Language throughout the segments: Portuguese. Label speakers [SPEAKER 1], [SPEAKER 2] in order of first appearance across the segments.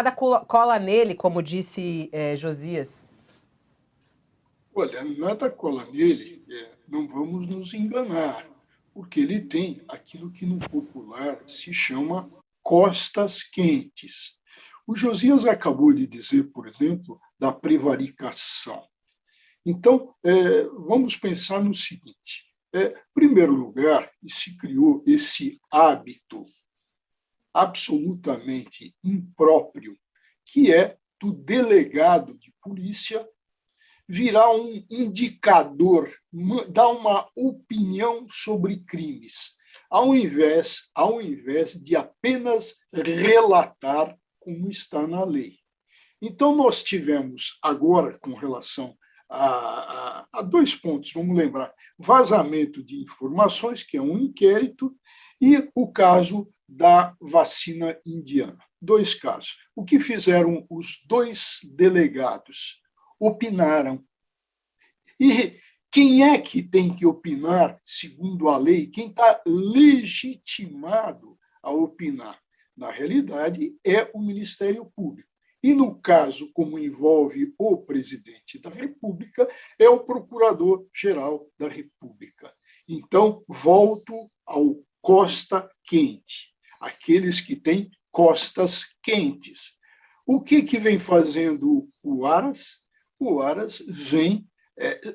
[SPEAKER 1] Nada cola nele, como disse Josias.
[SPEAKER 2] Olha, nada cola nele, não vamos nos enganar, porque ele tem aquilo que no popular se chama costas quentes. O Josias acabou de dizer, por exemplo, da prevaricação. Então, vamos pensar no seguinte: em primeiro lugar, se criou esse hábito absolutamente impróprio, que é do delegado de polícia virar um indicador, dar uma opinião sobre crimes, ao invés de apenas relatar como está na lei. Então, nós tivemos agora, com relação a dois pontos, vamos lembrar: vazamento de informações, que é um inquérito, e o caso da vacina indiana. Dois casos. O que fizeram os dois delegados? Opinaram. E quem é que tem que opinar, segundo a lei? Quem está legitimado a opinar? Na realidade, é o Ministério Público. E, no caso, como envolve o presidente da República, é o Procurador-Geral da República. Então, volto ao costa quente, aqueles que têm costas quentes. O que vem fazendo o Aras? O Aras vem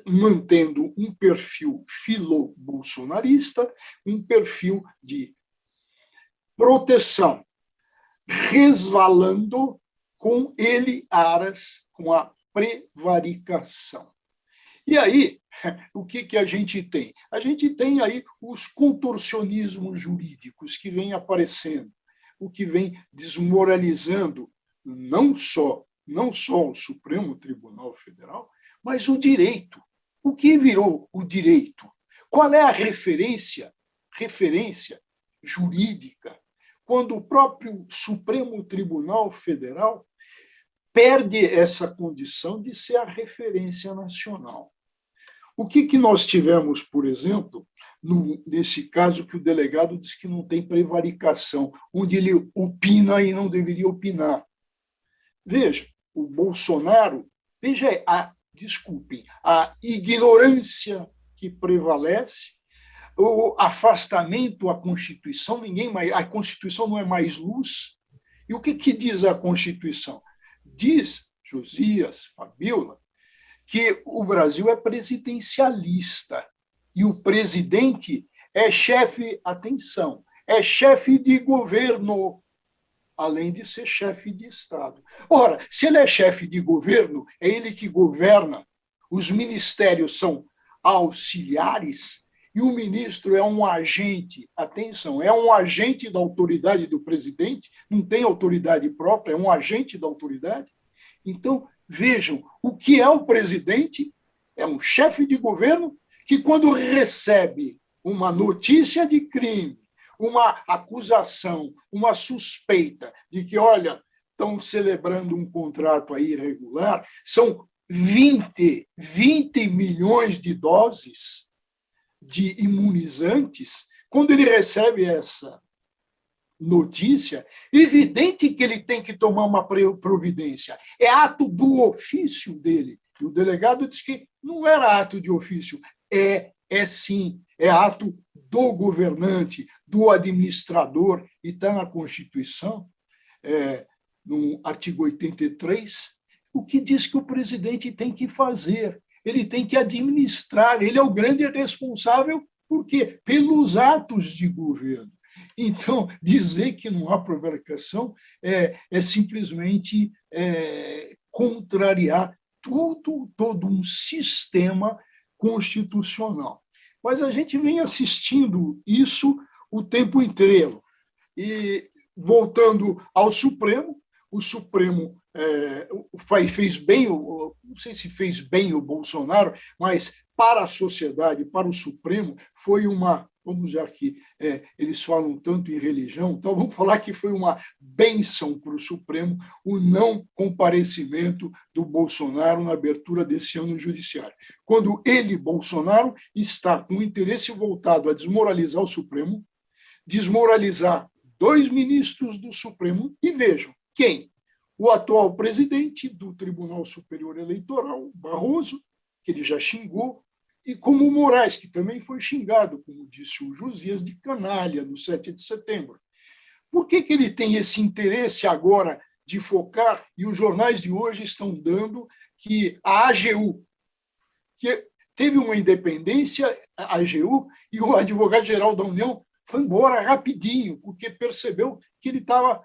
[SPEAKER 2] mantendo um perfil filo-bolsonarista, um perfil de proteção, resvalando com ele, Aras, com a prevaricação. E aí, o que a gente tem? A gente tem aí os contorcionismos jurídicos que vêm aparecendo, o que vem desmoralizando não só o Supremo Tribunal Federal, mas o direito. O que virou o direito? Qual é a referência jurídica quando o próprio Supremo Tribunal Federal perde essa condição de ser a referência nacional? O que nós tivemos, por exemplo, nesse caso que o delegado diz que não tem prevaricação, onde ele opina e não deveria opinar? Veja, o Bolsonaro, desculpem, a ignorância que prevalece, o afastamento à Constituição, a Constituição não é mais luz. E o que diz a Constituição? Diz, Josias, Fabíola, que o Brasil é presidencialista e o presidente é chefe, atenção, é chefe de governo, além de ser chefe de Estado. Ora, se ele é chefe de governo, é ele que governa, os ministérios são auxiliares e o ministro é um agente, atenção, é um agente da autoridade do presidente, não tem autoridade própria, é um agente da autoridade. Então, vejam, o que é o presidente? É um chefe de governo que, quando recebe uma notícia de crime, uma acusação, uma suspeita de que, olha, estão celebrando um contrato aí irregular, são 20 milhões de doses de imunizantes, quando ele recebe essa notícia, evidente que ele tem que tomar uma providência. É ato do ofício dele. E o delegado diz que não era ato de ofício, é sim, é ato do governante, do administrador, e está na Constituição, no artigo 83, o que diz que o presidente tem que fazer. Ele tem que administrar, ele é o grande responsável, por quê? Pelos atos de governo. Então, dizer que não há prevaricação é simplesmente contrariar todo um sistema constitucional. Mas a gente vem assistindo isso o tempo inteiro. E, voltando ao Supremo, o Supremo fez bem, não sei se fez bem o Bolsonaro, mas para a sociedade, para o Supremo, foi uma, vamos já que eles falam tanto em religião, então vamos falar que foi uma bênção para o Supremo o não comparecimento do Bolsonaro na abertura desse ano judiciário. Quando ele, Bolsonaro, está com o interesse voltado a desmoralizar o Supremo, desmoralizar 2 ministros do Supremo, e vejam, quem? o atual presidente do Tribunal Superior Eleitoral, Barroso, que ele já xingou, e como o Moraes, que também foi xingado, como disse o Josias, de canalha no 7 de setembro. Por que ele tem esse interesse agora de focar, e os jornais de hoje estão dando que a AGU, que teve uma independência, a AGU, e o advogado-geral da União foi embora rapidinho, porque percebeu que ele estava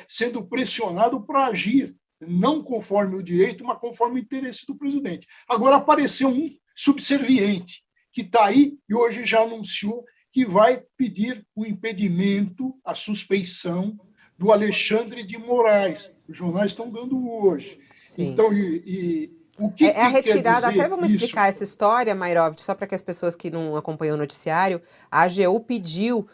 [SPEAKER 2] sendo pressionado para agir, não conforme o direito, mas conforme o interesse do presidente. Agora apareceu um subserviente, que está aí e hoje já anunciou que vai pedir o impedimento, a suspeição do Alexandre de Moraes. Os jornais estão dando hoje.
[SPEAKER 1] Sim.
[SPEAKER 2] Então, o que,
[SPEAKER 1] a retirada,
[SPEAKER 2] quer dizer
[SPEAKER 1] até vamos
[SPEAKER 2] isso?
[SPEAKER 1] explicar essa história, Mairovich, só para que as pessoas que não acompanham o noticiário, a AGU pediu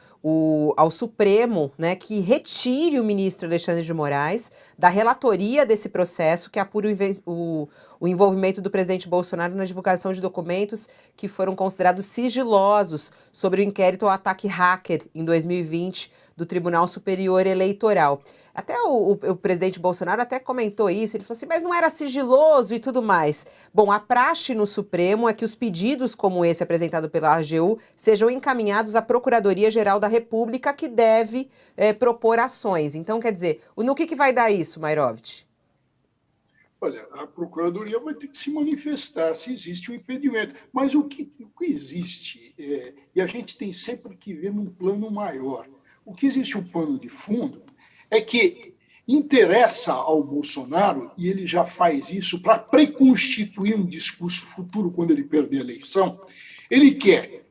[SPEAKER 1] ao Supremo, né, que retire o ministro Alexandre de Moraes da relatoria desse processo que apura o envolvimento do presidente Bolsonaro na divulgação de documentos que foram considerados sigilosos sobre o inquérito ao ataque hacker em 2020 do Tribunal Superior Eleitoral. Até o presidente Bolsonaro até comentou isso, ele falou assim, mas não era sigiloso e tudo mais. Bom, a praxe no Supremo é que os pedidos como esse apresentado pela AGU sejam encaminhados à Procuradoria-Geral da República, que deve propor ações. Então, quer dizer, no que vai dar isso, Mairovich?
[SPEAKER 2] Olha, a Procuradoria vai ter que se manifestar se existe um impedimento. Mas o que existe, e a gente tem sempre que ver num plano maior, o que existe um pano de fundo é que interessa ao Bolsonaro, e ele já faz isso para preconstituir um discurso futuro quando ele perder a eleição, ele quer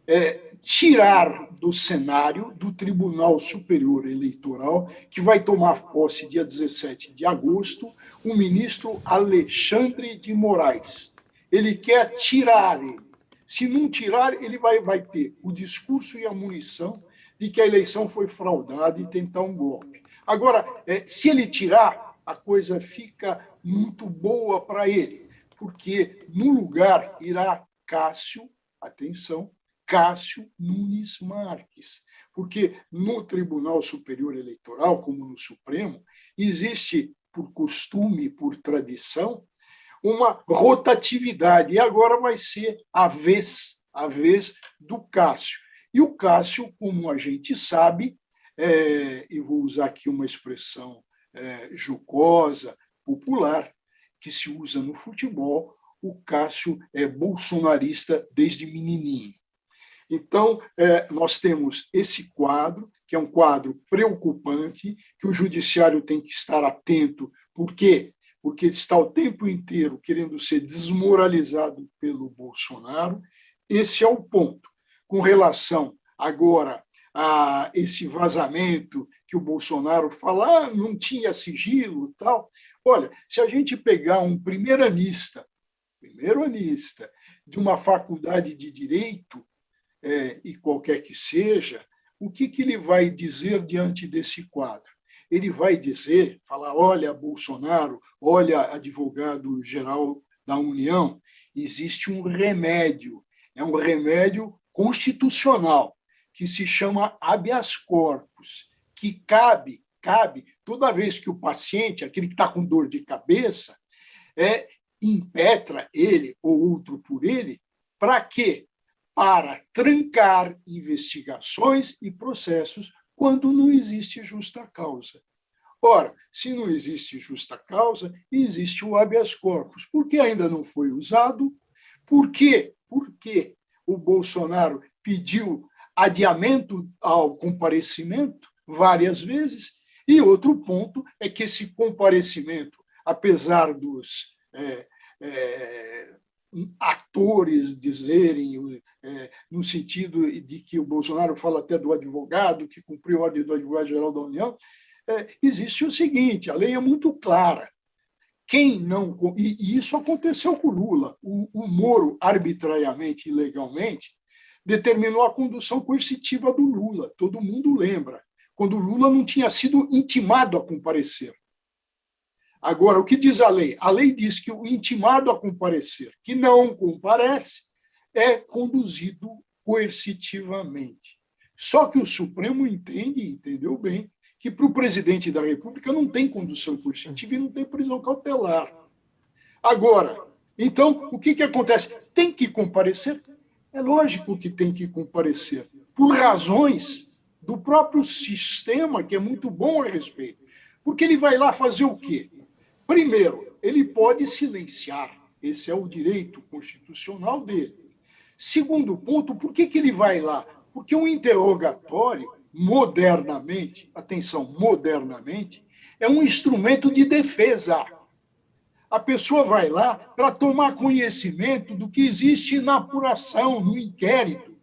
[SPEAKER 2] tirar do cenário do Tribunal Superior Eleitoral, que vai tomar posse dia 17 de agosto, o ministro Alexandre de Moraes. Ele quer tirar ele. Se não tirar, ele vai ter o discurso e a munição de que a eleição foi fraudada e tentar um golpe. Agora, se ele tirar, a coisa fica muito boa para ele, porque no lugar irá Cássio, atenção, Cássio Nunes Marques, porque no Tribunal Superior Eleitoral, como no Supremo, existe, por costume, por tradição, uma rotatividade, e agora vai ser a vez do Cássio. E o Cássio, como a gente sabe, e vou usar aqui uma expressão jocosa, popular, que se usa no futebol, o Cássio é bolsonarista desde menininho. Então, nós temos esse quadro, que é um quadro preocupante, que o judiciário tem que estar atento. Por quê? Porque está o tempo inteiro querendo ser desmoralizado pelo Bolsonaro. Esse é o ponto. Com relação agora a esse vazamento que o Bolsonaro fala, não tinha sigilo e tal. Olha, se a gente pegar um primeiranista de uma faculdade de direito, e qualquer que seja, o que ele vai dizer diante desse quadro? Ele vai dizer, falar, olha, Bolsonaro, olha, advogado-geral da União, existe um remédio, é um remédio constitucional, que se chama habeas corpus, que cabe toda vez que o paciente, aquele que está com dor de cabeça, impetra ele ou outro por ele, para quê? Para trancar investigações e processos quando não existe justa causa. Ora, se não existe justa causa, existe o habeas corpus. Por que ainda não foi usado? Por quê? Porque o Bolsonaro pediu adiamento ao comparecimento várias vezes, e outro ponto é que esse comparecimento, apesar dos atores dizerem, no sentido de que o Bolsonaro fala até do advogado, que cumpriu a ordem do advogado-geral da União, existe o seguinte, a lei é muito clara. Quem não... E isso aconteceu com o Lula. O Moro, arbitrariamente e ilegalmente, determinou a condução coercitiva do Lula. Todo mundo lembra. Quando o Lula não tinha sido intimado a comparecer. Agora, o que diz a lei? A lei diz que o intimado a comparecer, que não comparece, é conduzido coercitivamente. Só que o Supremo entendeu bem, que para o presidente da República não tem condução coercitiva e não tem prisão cautelar. Agora, então, o que acontece? Tem que comparecer? É lógico que tem que comparecer, por razões do próprio sistema, que é muito bom a respeito. Porque ele vai lá fazer o quê? Primeiro, ele pode silenciar. Esse é o direito constitucional dele. Segundo ponto, por que ele vai lá? Porque o interrogatório, modernamente, atenção, modernamente, é um instrumento de defesa. A pessoa vai lá para tomar conhecimento do que existe na apuração, no inquérito.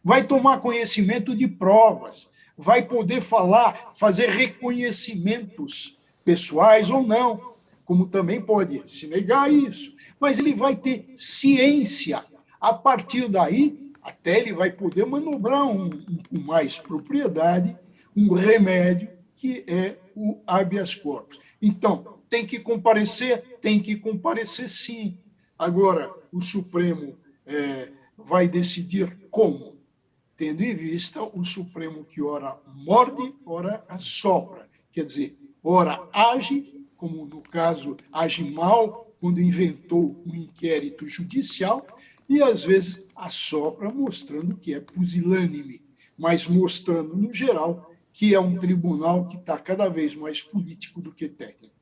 [SPEAKER 2] Vai tomar conhecimento de provas, vai poder falar, fazer reconhecimentos pessoais ou não, como também pode se negar isso. Mas ele vai ter ciência. A partir daí, até ele vai poder manobrar com mais propriedade um remédio que é o habeas corpus. Então, tem que comparecer sim. Agora, o Supremo vai decidir como? Tendo em vista o Supremo que ora morde, ora assopra. Quer dizer, ora age, como no caso age mal, quando inventou um inquérito judicial, e às vezes assopra mostrando que é pusilânime, mas mostrando, no geral, que é um tribunal que está cada vez mais político do que técnico.